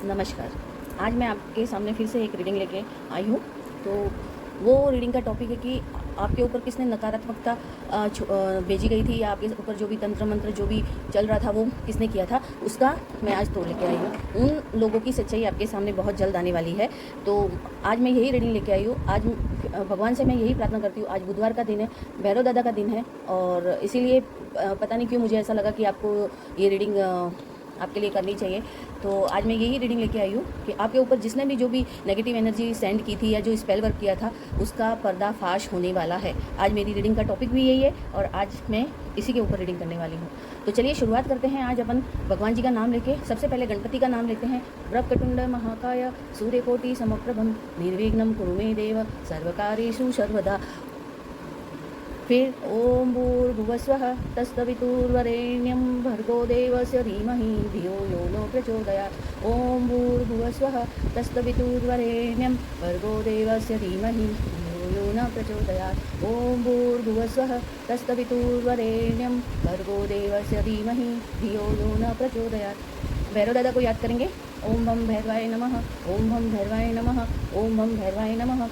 नमस्कार। आज मैं आपके सामने फिर से एक रीडिंग लेके आई हूँ। तो वो रीडिंग का टॉपिक है कि आपके ऊपर किसने नकारात्मकता भेजी गई थी, या आपके ऊपर जो भी तंत्र मंत्र जो भी चल रहा था वो किसने किया था, उसका मैं आज तोड़ लेके आई हूँ। उन लोगों की सच्चाई आपके सामने बहुत जल्द आने वाली है। तो आज मैं यही रीडिंग लेके आई हूँ। आज भगवान से मैं यही प्रार्थना करती हूँ। आज बुधवार का दिन है, भैरव दादा का दिन है, और इसीलिए पता नहीं क्यों मुझे ऐसा लगा कि आपको ये रीडिंग आपके लिए करनी चाहिए। तो आज मैं यही रीडिंग लेके आई हूँ कि आपके ऊपर जिसने भी जो भी नेगेटिव एनर्जी सेंड की थी या जो स्पेल वर्क किया था, उसका पर्दाफाश होने वाला है। आज मेरी रीडिंग का टॉपिक भी यही है और आज मैं इसी के ऊपर रीडिंग करने वाली हूँ। तो चलिए शुरुआत करते हैं। आज अपन भगवान जी का नाम लेके सबसे पहले गणपति का नाम लेते हैं। वक्रतुंड महाकाय सूर्यकोटि समप्रभं निर्विघ्नं कुरु मे देव सर्वकार्येषु सर्वदा। फिर ओम भूर्भुवस्वः तत्सवितुर्वरेण्यं भर्गो देवस्य धीमहि धियो यो न प्रचोदयात्। ओम भूर्भुवस्वः तत्सवितुर्वरेण्यं भर्गो देवस्य धीमहि धियो यो न प्रचोदयात्। ओम भूर्भुवस्वः तत्सवितुर्वरेण्यं भर्गो देवस्य धीमहि धियो यो न प्रचोदयात्। भैरव दादा को याद करेंगे। ओम भम भैरवाय नमः, ओम भम भैरवाय नमः, ओम भम भैरवाय नमः।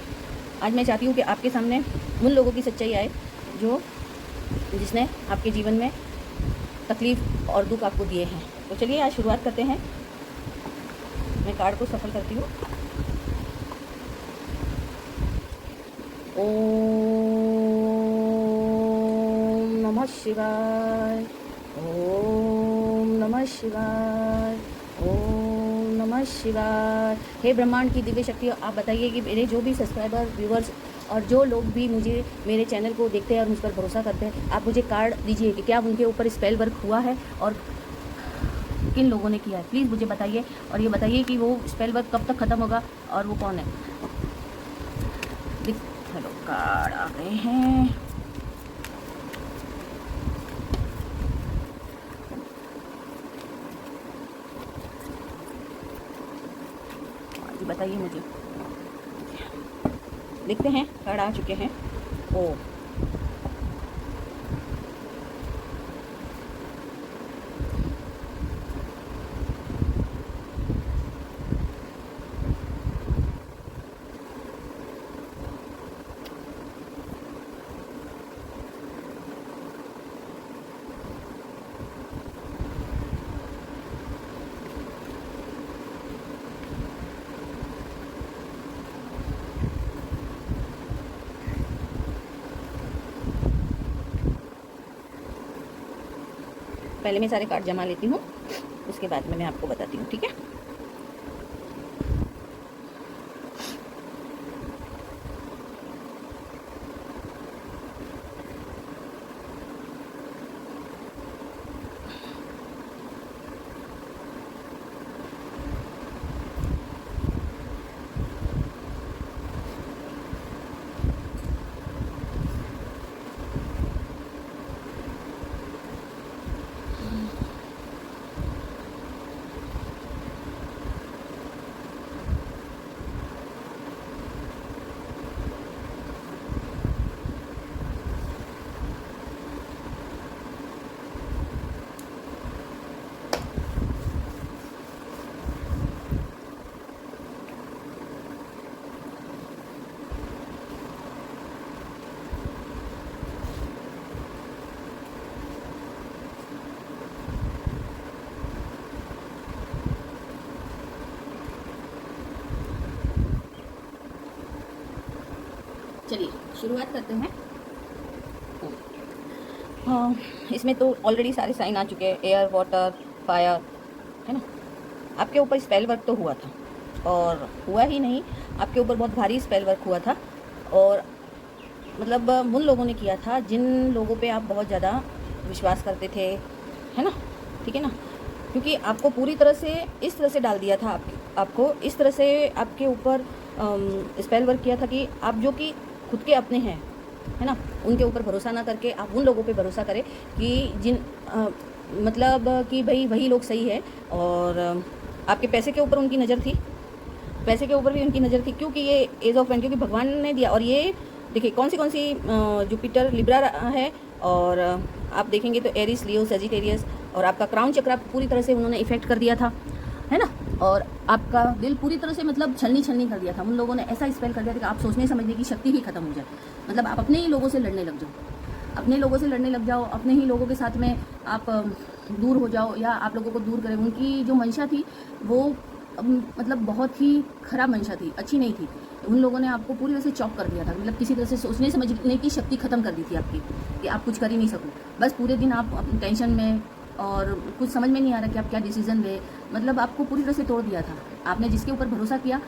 आज मैं चाहती हूँ कि आपके सामने उन लोगों की सच्चाई आए जिसने आपके जीवन में तकलीफ़ और दुख आपको दिए हैं। तो चलिए आज शुरुआत करते हैं। मैं कार्ड को सफल करती हूँ। ओम नमः शिवाय, ओम नमः शिवाय, ओम नमः शिवाय। हे ब्रह्मांड की दिव्य शक्ति, आप बताइए कि मेरे जो भी सब्सक्राइबर, व्यूवर्स और जो लोग भी मुझे मेरे चैनल को देखते हैं और मुझ पर भरोसा करते हैं, आप मुझे कार्ड दीजिए कि क्या उनके ऊपर स्पेल वर्क हुआ है और किन लोगों ने किया है। प्लीज़ मुझे बताइए, और ये बताइए कि वो स्पेल वर्क कब तक ख़त्म होगा और वो कौन है। हेलो, कार्ड आ गए हैं। जी बताइए मुझे, देखते हैं। कार्ड आ चुके हैं। ओ पहले मैं सारे कार्ड जमा लेती हूँ, उसके बाद में मैं आपको बताती हूँ, ठीक है। चलिए शुरुआत करते हैं। हाँ, इसमें तो ऑलरेडी सारे साइन आ चुके हैं। एयर, वाटर, फायर, है ना। आपके ऊपर स्पेल वर्क तो हुआ था, और हुआ ही नहीं, आपके ऊपर बहुत भारी स्पेल वर्क हुआ था। और मतलब उन लोगों ने किया था जिन लोगों पे आप बहुत ज़्यादा विश्वास करते थे, है ना, ठीक है ना। क्योंकि आपको पूरी तरह से इस तरह से डाल दिया था, आपको इस तरह से आपके ऊपर स्पेल वर्क किया था कि आप जो कि खुद के अपने हैं, है ना, उनके ऊपर भरोसा ना करके आप उन लोगों पे भरोसा करें कि जिन मतलब कि भाई वही लोग सही है। और आपके पैसे के ऊपर उनकी नज़र थी, पैसे के ऊपर भी उनकी नज़र थी, क्योंकि ये एज ऑफ पेंट क्योंकि भगवान ने दिया। और ये देखिए कौन सी जुपिटर लिब्रा है, और आप देखेंगे तो एरिस, लियो, सेजिटेरियस, और आपका क्राउन चक्र पूरी तरह से उन्होंने इफेक्ट कर दिया था। है ना। और आपका दिल पूरी तरह से मतलब छलनी छलनी कर दिया था। उन लोगों ने ऐसा स्पेल कर दिया था कि आप सोचने समझने की शक्ति ही खत्म हो जाए। मतलब आप अपने ही लोगों से लड़ने लग जाओ, अपने लोगों से लड़ने लग जाओ, अपने ही लोगों के साथ में आप दूर हो जाओ, या आप लोगों को दूर करें। उनकी जो मंशा थी वो मतलब बहुत ही खराब मंशा थी, अच्छी नहीं थी। उन लोगों ने आपको पूरी तरह से चॉप कर दिया था, मतलब किसी तरह से सोचने समझने की शक्ति खत्म कर दी थी आपकी, कि आप कुछ कर ही नहीं सको। बस पूरे दिन आप अपनी टेंशन में, और कुछ समझ में नहीं आ रहा कि आप क्या डिसीजन ले। मतलब आपको पूरी तरह से तोड़ दिया था। आपने जिसके ऊपर भरोसा किया,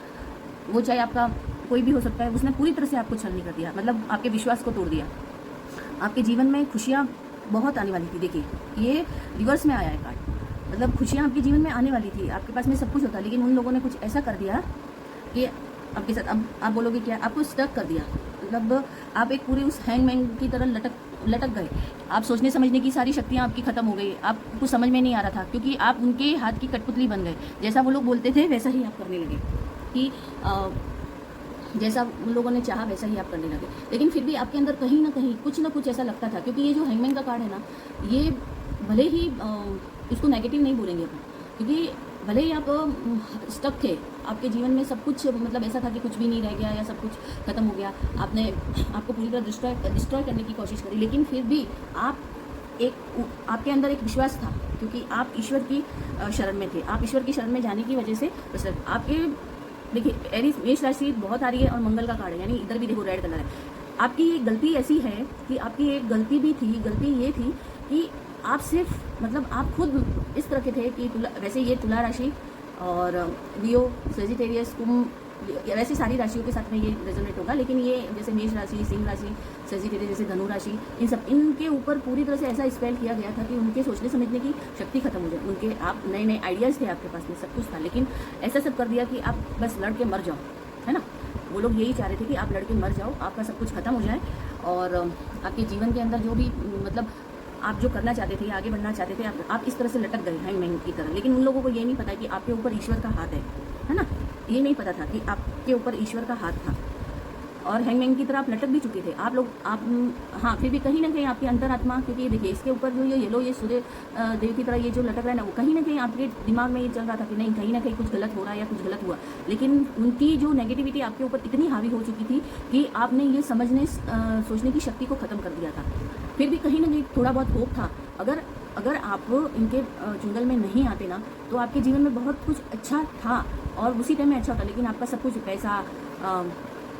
वो चाहे आपका कोई भी हो सकता है, उसने पूरी तरह से आपको छलनी कर दिया, मतलब आपके विश्वास को तोड़ दिया। आपके जीवन में खुशियाँ बहुत आने वाली थी। देखिए, ये रिवर्स में आया है कार्ड, मतलब खुशियाँ आपके जीवन में आने वाली थी, आपके पास में सब कुछ होता, लेकिन उन लोगों ने कुछ ऐसा कर दिया कि आपके साथ, अब आप बोलोगे क्या, आपको स्टक कर दिया। मतलब आप एक पूरी उस हैंगमैन की तरह लटक गए। आप सोचने समझने की सारी शक्तियाँ आपकी खत्म हो गई, आपको समझ में नहीं आ रहा था, क्योंकि आप उनके हाथ की कठपुतली बन गए। जैसा वो लोग बोलते थे वैसा ही आप करने लगे, कि जैसा उन लोगों ने चाहा वैसा ही आप करने लगे। लेकिन फिर भी आपके अंदर कहीं ना कहीं कुछ ना कुछ ऐसा लगता था, क्योंकि ये जो हैंगमैन का कार्ड है ना, ये भले ही इसको नेगेटिव नहीं बोलेंगे अपन, क्योंकि भले ही आप स्टक थे, आपके जीवन में सब कुछ मतलब ऐसा था कि कुछ भी नहीं रह गया या सब कुछ खत्म हो गया, आपको पूरी तरह डिस्ट्रॉय करने की कोशिश करी, लेकिन फिर भी आपके अंदर एक विश्वास था, क्योंकि आप ईश्वर की शरण में थे। आप ईश्वर की शरण में जाने की वजह से आपके, देखिए एरीज मेष राशि बहुत आ रही है और मंगल का कार्ड है, यानी इधर भी देखो रेड कलर है। आपकी एक गलती ऐसी है कि आपकी एक गलती भी थी, गलती ये थी कि आप सिर्फ मतलब आप खुद इस तरह के थे कि वैसे ये तुला राशि और लियो, सेजिटेरियस, कुंभ, वैसे सारी राशियों के साथ में ये रेजोनेट होगा, लेकिन ये जैसे मेष राशि, सिंह राशि, सेजिटेरियस, जैसे धनु राशि, इनके ऊपर पूरी तरह से ऐसा स्पेल किया गया था कि उनके सोचने समझने की शक्ति खत्म हो जाए। उनके आप नए नए आइडियाज़ थे आपके पास में, सब कुछ था, लेकिन ऐसा सब कर दिया कि आप बस लड़ के मर जाओ, है ना। वो लोग यही चाह रहे थे कि आप लड़के मर जाओ, आपका सब कुछ खत्म हो जाए, और आपके जीवन के अंदर जो भी मतलब आप जो करना चाहते थे, आगे बढ़ना चाहते थे, आप इस तरह से लटक गए हैंगमैन की तरह। लेकिन उन लोगों को ये नहीं पता कि आपके ऊपर ईश्वर का हाथ है ना। ये नहीं पता था कि आपके ऊपर ईश्वर का हाथ था, और हैंगमैन की तरह आप लटक भी चुके थे आप। हाँ, फिर भी कहीं ना कहीं आपकी अंतरात्मा, क्योंकि ये देखिए इसके ऊपर जो ये येलो, ये सूर्य देव की तरह ये जो लटक रहा है ना, वो कहीं ना कहीं आपके दिमाग में ये चल रहा था कि नहीं, कहीं ना कहीं कुछ गलत हो रहा है या कुछ गलत हुआ। लेकिन उनकी जो नेगेटिविटी आपके ऊपर इतनी हावी हो चुकी थी कि आपने ये सोचने की शक्ति को ख़त्म कर दिया था। फिर भी कहीं ना कहीं थोड़ा बहुत होप था। अगर आप इनके चुंगल में नहीं आते ना, तो आपके जीवन में बहुत कुछ अच्छा था, और उसी टाइम में अच्छा होता, लेकिन आपका सब कुछ पैसा,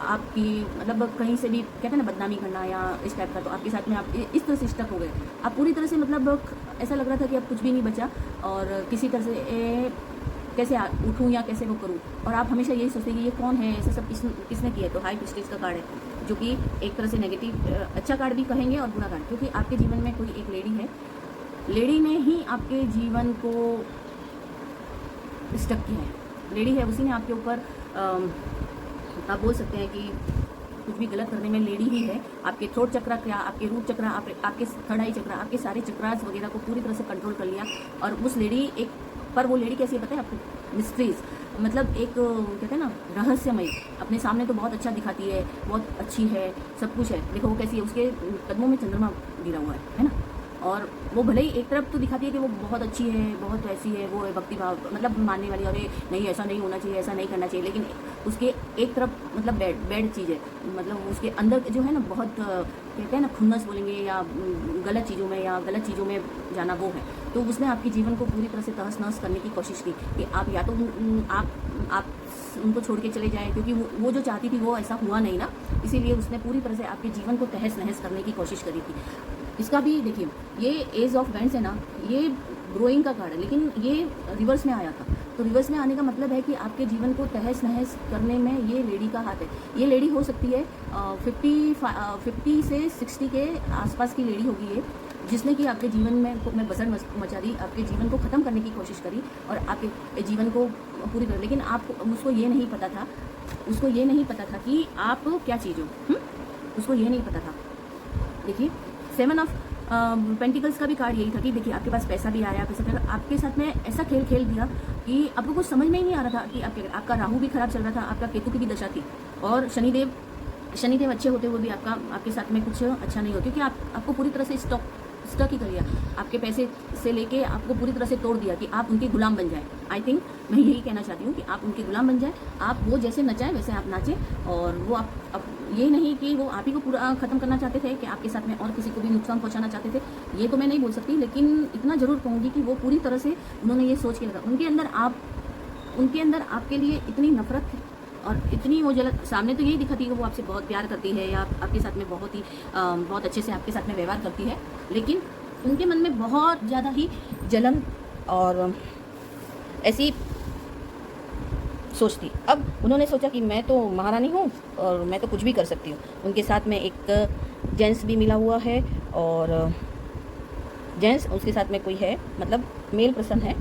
आपकी मतलब कहीं से भी कहते हैं ना बदनामी करना या इस टाइप का, तो आपके साथ में आप इस तरह से स्टक हो गए। आप पूरी तरह से मतलब ऐसा लग रहा था कि अब कुछ भी नहीं बचा, और किसी तरह से कैसे उठूँ या कैसे वो करूँ। और आप हमेशा यही सोचते कि ये कौन है, ऐसा सब किसने किया है। तो हाई प्रीस्टेस का कार्ड है, जो कि एक तरह से नेगेटिव, अच्छा कार्ड भी कहेंगे और बुरा कार्ड, क्योंकि आपके जीवन में कोई एक लेडी है, लेडी ने ही आपके जीवन को स्टक किया है। लेडी है, उसी ने आपके ऊपर आप बोल सकते हैं कि कुछ भी गलत करने में लेडी ही है। आपके थ्रोट चक्र क्या, आपके रूट चक्र, आपके थर्ड आई चक्र, आपके सारे चक्रास वगैरह को पूरी तरह से कंट्रोल कर लिया। और उस लेडी पर वो लेडी कैसी है पता है आपको, मिस्ट्रीज, मतलब एक कहते हैं ना रहस्यमयी, अपने सामने तो बहुत अच्छा दिखाती है, बहुत अच्छी है, सब कुछ है। देखो वो कैसी है, उसके कदमों में चंद्रमा गिरा हुआ है ना। और वो भले ही एक तरफ तो दिखाती है कि वो बहुत अच्छी है, बहुत ऐसी है, वो है भक्ति भाव, मतलब मानने वाली, अरे नहीं ऐसा नहीं होना चाहिए, ऐसा नहीं करना चाहिए, लेकिन उसके एक तरफ मतलब बैड चीज़ है, मतलब उसके अंदर जो है ना बहुत कहते हैं ना खुन्नस बोलेंगे, या गलत चीज़ों में या गलत चीज़ों में जाना, वो है। तो उसने आपके जीवन को पूरी तरह से तहस नहस करने की कोशिश की कि आप या तो आप उनको छोड़ के चले जाएं, क्योंकि वो जो चाहती थी वो ऐसा हुआ नहीं ना, इसीलिए उसने पूरी तरह से आपके जीवन को तहस नहस करने की कोशिश करी थी। इसका भी देखिए, ये एज ऑफ वैंड्स है ना, ये ग्रोइंग का कार्ड है, लेकिन ये रिवर्स में आया था। तो रिवर्स में आने का मतलब है कि आपके जीवन को तहस नहस करने में ये लेडी का हाथ है। ये लेडी हो सकती है 50 से 60 के आसपास की लेडी होगी ये, जिसने कि आपके जीवन में बसर मचा दी, आपके जीवन को ख़त्म करने की कोशिश करी, और आपके जीवन को पूरी तरह, लेकिन उसको ये नहीं पता था कि आप क्या चीज़ हो। उसको ये नहीं पता था। देखिए 7 ऑफ पेंटिकल्स का भी कार्ड यही था कि देखिए आपके पास पैसा भी आया, आपके साथ में ऐसा खेल दिया कि आपको कुछ समझ में ही नहीं आ रहा था कि आपका राहु भी खराब चल रहा था, आपका केतु की भी दशा थी, और शनिदेव अच्छे होते हुए भी आपके साथ में कुछ अच्छा नहीं हो, क्योंकि आपको पूरी तरह से स्टक ही कर लिया, आपके पैसे से लेके आपको पूरी तरह से तोड़ दिया कि आप उनके गुलाम बन जाए। आई थिंक मैं यही कहना चाहती हूँ कि आप उनके गुलाम बन जाए, आप वो जैसे नचाएं वैसे आप नाचें, और वो आप ये नहीं कि वो आप ही को पूरा ख़त्म करना चाहते थे कि आपके साथ में और किसी को भी नुकसान पहुंचाना चाहते थे, ये तो मैं नहीं बोल सकती, लेकिन इतना ज़रूर कहूँगी कि वो पूरी तरह से उन्होंने ये सोच के लगा, उनके अंदर आपके लिए इतनी नफरत थी और इतनी वो जलन, सामने तो यही दिखाती है कि वो आपसे बहुत प्यार करती है या आपके साथ में बहुत अच्छे से आपके साथ में व्यवहार करती है, लेकिन उनके मन में बहुत ज़्यादा ही जलन और ऐसी सोच थी। अब उन्होंने सोचा कि मैं तो महारानी हूँ और मैं तो कुछ भी कर सकती हूँ। उनके साथ में एक जेंट्स भी मिला हुआ है, और जेंट्स उसके साथ में कोई है, मतलब मेल पर्सन है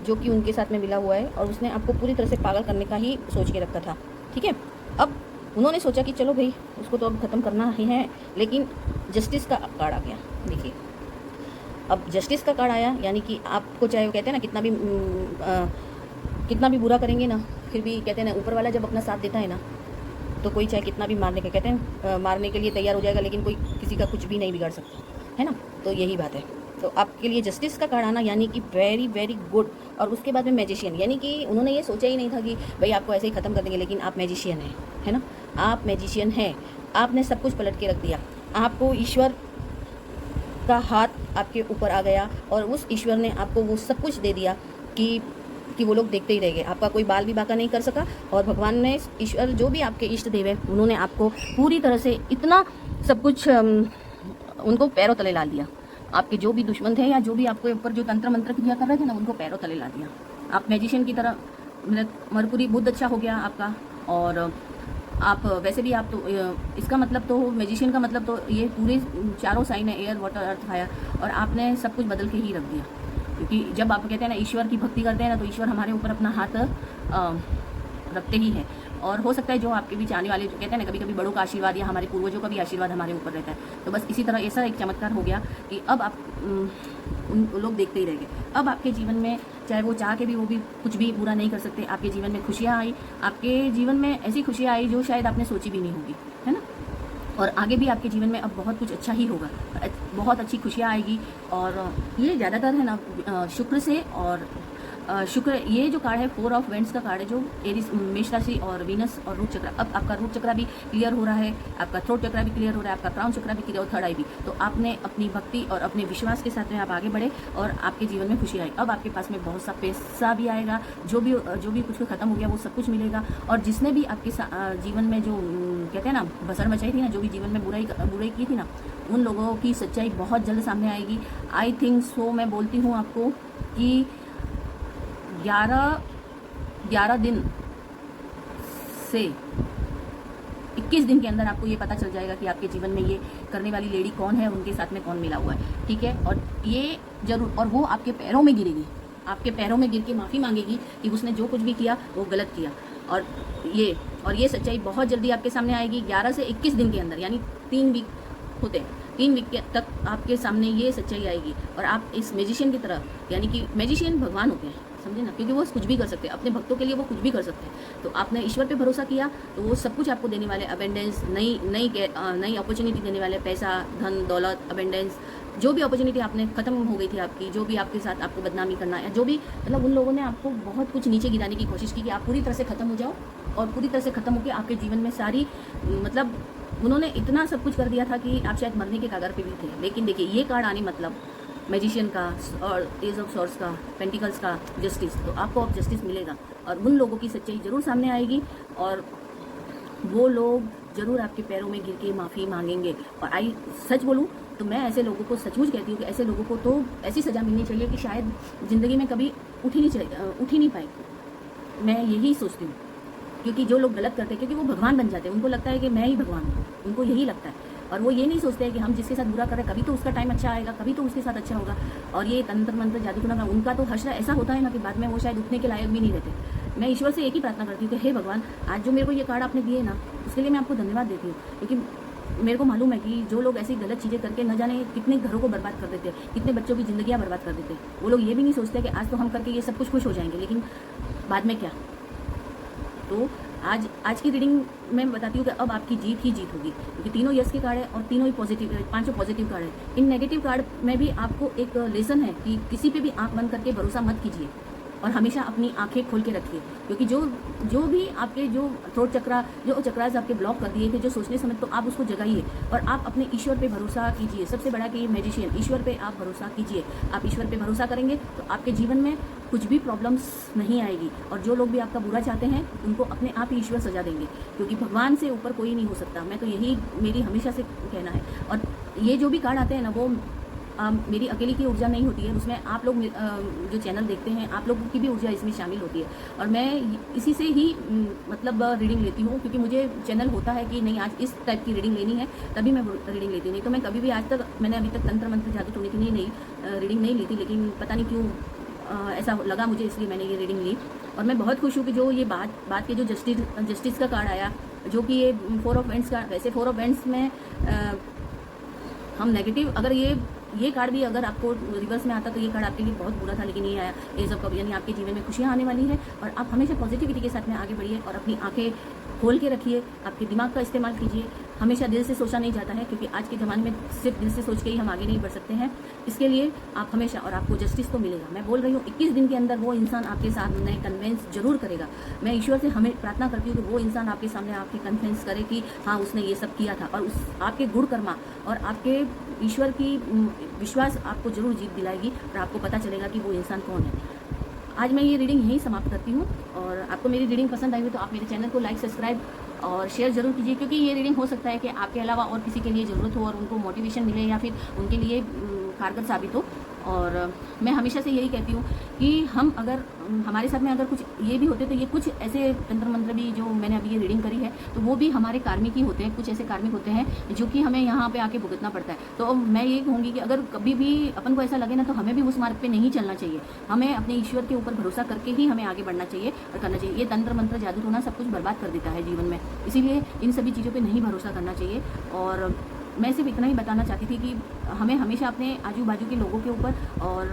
जो कि उनके साथ में मिला हुआ है, और उसने आपको पूरी तरह से पागल करने का ही सोच के रखा था। ठीक है, अब उन्होंने सोचा कि चलो भाई उसको तो अब ख़त्म करना ही है, लेकिन जस्टिस का कार्ड आ गया। देखिए, अब जस्टिस का कार्ड आया, यानी कि आपको चाहे वो कहते हैं ना कितना भी बुरा करेंगे ना, फिर भी कहते हैं ना ऊपर वाला जब अपना साथ देता है ना, तो कोई चाहे कितना भी मारने का कहते हैं मारने के लिए तैयार हो जाएगा, लेकिन कोई किसी का कुछ भी नहीं बिगाड़ सकता है ना। तो यही बात है। तो आपके लिए जस्टिस का कार्ड आना यानी कि वेरी वेरी गुड। और उसके बाद में मैजिशियन, यानी कि उन्होंने ये सोचा ही नहीं था कि भाई आपको ऐसे ही ख़त्म कर देंगे, लेकिन आप मैजिशियन हैं, है ना। आप मैजिशियन हैं, आपने सब कुछ पलट के रख दिया। आपको ईश्वर का हाथ आपके ऊपर आ गया और उस ईश्वर ने आपको वो सब कुछ दे दिया कि वो लोग देखते ही रह गए। आपका कोई बाल भी बाका नहीं कर सका, और भगवान ने, ईश्वर जो भी आपके इष्ट देव है, उन्होंने आपको पूरी तरह से इतना सब कुछ उनको पैरों तले ला दिया। आपके जो भी दुश्मन थे या जो भी आपके ऊपर जो तंत्र मंत्र क्रिया कर रहे थे ना, उनको पैरों तले ला दिया। आप मैजिशियन की तरह, मरकुरी बुद्ध अच्छा हो गया आपका, और आप वैसे भी आप तो इसका मतलब तो मैजिशियन का मतलब तो ये पूरे चारों साइन है, एयर वाटर अर्थ फायर, और आपने सब कुछ बदल के ही रख दिया। क्योंकि जब आप कहते हैं ना ईश्वर की भक्ति करते हैं ना, तो ईश्वर हमारे ऊपर अपना हाथ रखते ही है। और हो सकता है जो आपके बीच आने वाले, जो कहते हैं ना कभी कभी बड़ों का आशीर्वाद या हमारे पूर्वजों का भी आशीर्वाद हमारे ऊपर रहता है। तो बस इसी तरह ऐसा एक चमत्कार हो गया कि अब आप उन लोग देखते ही रह गए। अब आपके जीवन में चाहे वो चाह के भी वो भी कुछ भी बुरा नहीं कर सकते। आपके जीवन में खुशियाँ आई, आपके जीवन में ऐसी खुशियाँ आई जो शायद आपने सोची भी नहीं होगी, है ना। और आगे भी आपके जीवन में अब बहुत कुछ अच्छा ही होगा, बहुत अच्छी खुशियाँ आएगी। और ये ज़्यादातर है ना शुक्र से, और शुक्र, ये जो कार्ड है 4 ऑफ वेंट्स का कार्ड है, जो एरिस, मेष राशि और वीनस और रूट चक्र। अब आपका रूट चक्र भी क्लियर हो रहा है, आपका थ्रोट चक्र भी क्लियर हो रहा है, आपका क्राउन चक्र भी क्लियर, और थर्ड आई भी। तो आपने अपनी भक्ति और अपने विश्वास के साथ में आप आगे बढ़े और आपके जीवन में खुशी आई। अब आपके पास में बहुत सा पैसा भी आएगा, जो भी कुछ खत्म हो गया वो सब कुछ मिलेगा। और जिसने भी आपके जीवन में जो कहते हैं ना बसर मचाई थी ना, जो भी जीवन में बुराई की थी ना, उन लोगों की सच्चाई बहुत जल्द सामने आएगी। आई थिंक सो मैं बोलती हूँ आपको कि 11 दिन से 21 दिन के अंदर आपको ये पता चल जाएगा कि आपके जीवन में ये करने वाली लेडी कौन है, उनके साथ में कौन मिला हुआ है। ठीक है, और ये जरूर, और वो आपके पैरों में गिरेगी, आपके पैरों में गिर के माफ़ी मांगेगी कि उसने जो कुछ भी किया वो गलत किया। और ये सच्चाई बहुत जल्दी आपके सामने आएगी 11 से 21 दिन के अंदर, यानी 3 वीक होते हैं, 3 वीक तक आपके सामने ये सच्चाई आएगी। और आप इस मैजिशियन की तरह, यानी कि मैजिशियन भगवान होते हैं, समझे ना, क्योंकि वो कुछ भी कर सकते हैं, अपने भक्तों के लिए वो कुछ भी कर सकते हैं। तो आपने ईश्वर पे भरोसा किया तो वो सब कुछ आपको देने वाले, अबेंडेंस, नई अपॉर्चुनिटी देने वाले, पैसा, धन दौलत, अबेंडेंस, जो भी अपॉर्चुनिटी आपने खत्म हो गई थी आपकी, जो भी आपके साथ आपको बदनामी करना, या जो भी मतलब उन लोगों ने आपको बहुत कुछ नीचे गिराने की कोशिश की कि आप पूरी तरह से ख़त्म हो जाओ, और पूरी तरह से ख़त्म होकर आपके जीवन में सारी, मतलब उन्होंने इतना सब कुछ कर दिया था कि आप शायद मरने के कगार पे भी थे। लेकिन देखिए, ये कार्ड आने मतलब मैजिशियन का और एज ऑफ सॉर्ड्स का, पेंटिकल्स का, जस्टिस, तो आपको अब जस्टिस मिलेगा और उन लोगों की सच्चाई ज़रूर सामने आएगी, और वो लोग ज़रूर आपके पैरों में गिर के माफ़ी मांगेंगे। और सच बोलूँ तो मैं ऐसे लोगों को सचमुच कहती हूँ कि ऐसे लोगों को तो ऐसी सज़ा मिलनी चाहिए कि शायद ज़िंदगी में कभी उठ ही नहीं पाए। मैं यही सोचती हूँ, क्योंकि जो लोग गलत करते हैं, क्योंकि वो भगवान बन जाते हैं, उनको लगता है कि मैं ही भगवान हूँ, उनको यही लगता है। और वो ये नहीं सोचते हैं कि हम जिसके साथ बुरा कर रहे हैं, कभी तो उसका टाइम अच्छा आएगा, कभी तो उसके साथ अच्छा होगा। और ये तंत्र मंत्र जादू टोना, उनका तो हश्र ऐसा होता है ना कि बाद में वो शायद उठने के लायक भी नहीं रहते। मैं ईश्वर से एक ही प्रार्थना करती हूँ कि हे भगवान, आज जो मेरे को ये कार्ड आपने दिए ना, उसके लिए मैं आपको धन्यवाद देती हूँ। क्योंकि मेरे को मालूम है कि जो लोग ऐसी गलत चीज़ें करके न जाने कितने घरों को बर्बाद कर देते हैं, कितने बच्चों की ज़िंदगियाँ बर्बाद कर देते हैं। वो लोग ये भी नहीं सोचते कि आज तो हम करके ये सब कुछ खुश हो जाएंगे, लेकिन बाद में क्या। तो आज की रीडिंग मैं बताती हूँ कि अब आपकी जीत ही जीत होगी, क्योंकि तीनों यस के कार्ड है और तीनों ही पॉजिटिव, पांचों पॉजिटिव कार्ड है। इन नेगेटिव कार्ड में भी आपको एक लेसन है कि किसी पे भी आंख बंद करके भरोसा मत कीजिए और हमेशा अपनी आंखें खोल के रखिए, क्योंकि जो भी आपके जो थ्रोट चक्रा, जो चक्रास आपके ब्लॉक कर दिए थे, जो सोचने समय, तो आप उसको जगाइए और आप अपने ईश्वर पे भरोसा कीजिए। सबसे बड़ा कि मैजिशियन ईश्वर पे आप भरोसा कीजिए। आप ईश्वर पे भरोसा करेंगे तो आपके जीवन में कुछ भी प्रॉब्लम्स नहीं आएगी, और जो लोग भी आपका बुरा चाहते हैं उनको अपने आप ही ईश्वर सजा देंगे, क्योंकि भगवान से ऊपर कोई नहीं हो सकता। मैं तो यही मेरी हमेशा से कहना है। और ये जो भी कार्ड आते हैं ना, वो मेरी अकेली की ऊर्जा नहीं होती है, उसमें आप लोग जो चैनल देखते हैं आप लोगों की भी ऊर्जा इसमें शामिल होती है, और मैं इसी से ही मतलब रीडिंग लेती हूँ, क्योंकि मुझे चैनल होता है कि नहीं आज इस टाइप की रीडिंग लेनी है, तभी मैं रीडिंग लेती हूँ। नहीं तो मैं कभी भी आज तक, मैंने अभी तक तंत्र मंत्र जादू टोने की नहीं रीडिंग नहीं ली थी, लेकिन पता नहीं क्यों ऐसा लगा मुझे, इसलिए मैंने ये रीडिंग ली। और मैं बहुत खुश हूँ कि जो ये बात के जो जस्टिस का कार्ड आया, जो कि ये 4 ऑफ वेंट्स का, वैसे 4 ऑफ वेंट्स में हम नेगेटिव, अगर ये कार्ड भी अगर आपको रिवर्स में आता तो ये कार्ड आपके लिए बहुत बुरा था, लेकिन ये आया एज ऑफ कप, यानी आपके जीवन में खुशियाँ आने वाली है। और आप हमेशा पॉजिटिविटी के साथ में आगे बढ़िए और अपनी आंखें खोल के रखिए, आपके दिमाग का इस्तेमाल कीजिए। हमेशा दिल से सोचा नहीं जाता है, क्योंकि आज के ज़माने में सिर्फ दिल से सोच के ही हम आगे नहीं बढ़ सकते हैं। इसके लिए आप हमेशा, और आपको जस्टिस तो मिलेगा, मैं बोल रही हूँ 21 दिन के अंदर वो इंसान आपके सामने कन्विंस जरूर करेगा। मैं ईश्वर से हमें प्रार्थना करती हूँ कि वो इंसान आपके सामने आपके कन्विंस करे कि हाँ उसने ये सब किया था, और उस आपके गुण कर्मा और आपके ईश्वर की विश्वास आपको जरूर जीत दिलाएगी, और आपको पता चलेगा कि वो इंसान कौन है। आज मैं ये रीडिंग यहीं समाप्त करती हूँ, और आपको मेरी रीडिंग पसंद आई हो तो आप मेरे चैनल को लाइक, सब्सक्राइब और शेयर जरूर कीजिए, क्योंकि ये रीडिंग हो सकता है कि आपके अलावा और किसी के लिए ज़रूरत हो और उनको मोटिवेशन मिले या फिर उनके लिए कारगर साबित हो। और मैं हमेशा से यही कहती हूँ कि हम अगर हमारे साथ में अगर कुछ ये भी होते तो ये कुछ ऐसे तंत्र मंत्र भी जो मैंने अभी ये रीडिंग करी है तो वो भी हमारे कार्मिक ही होते हैं, कुछ ऐसे कार्मिक होते हैं जो कि हमें यहाँ पे आके भुगतना पड़ता है। तो मैं ये कहूँगी कि अगर कभी भी अपन को ऐसा लगे ना, तो हमें भी उस मार्ग पे नहीं चलना चाहिए, हमें अपने ईश्वर के ऊपर भरोसा करके ही हमें आगे बढ़ना चाहिए और करना चाहिए। ये तंत्र मंत्र जादू टोना सब कुछ बर्बाद कर देता है जीवन में, इसीलिए इन सभी चीज़ों पर नहीं भरोसा करना चाहिए। और मैं सिर्फ इतना ही बताना चाहती थी कि हमें हमेशा अपने आजू बाजू के लोगों के ऊपर और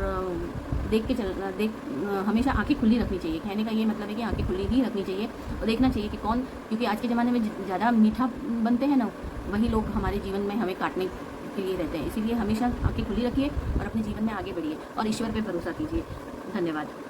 हमेशा आंखें खुली रखनी चाहिए। कहने का ये मतलब है कि आंखें खुली ही रखनी चाहिए और देखना चाहिए कि कौन, क्योंकि आज के ज़माने में ज़्यादा मीठा बनते हैं ना, वही लोग हमारे जीवन में हमें काटने के लिए रहते हैं। इसीलिए हमेशा आंखें खुली रखिए और अपने जीवन में आगे बढ़िए और ईश्वर पे भरोसा कीजिए। धन्यवाद।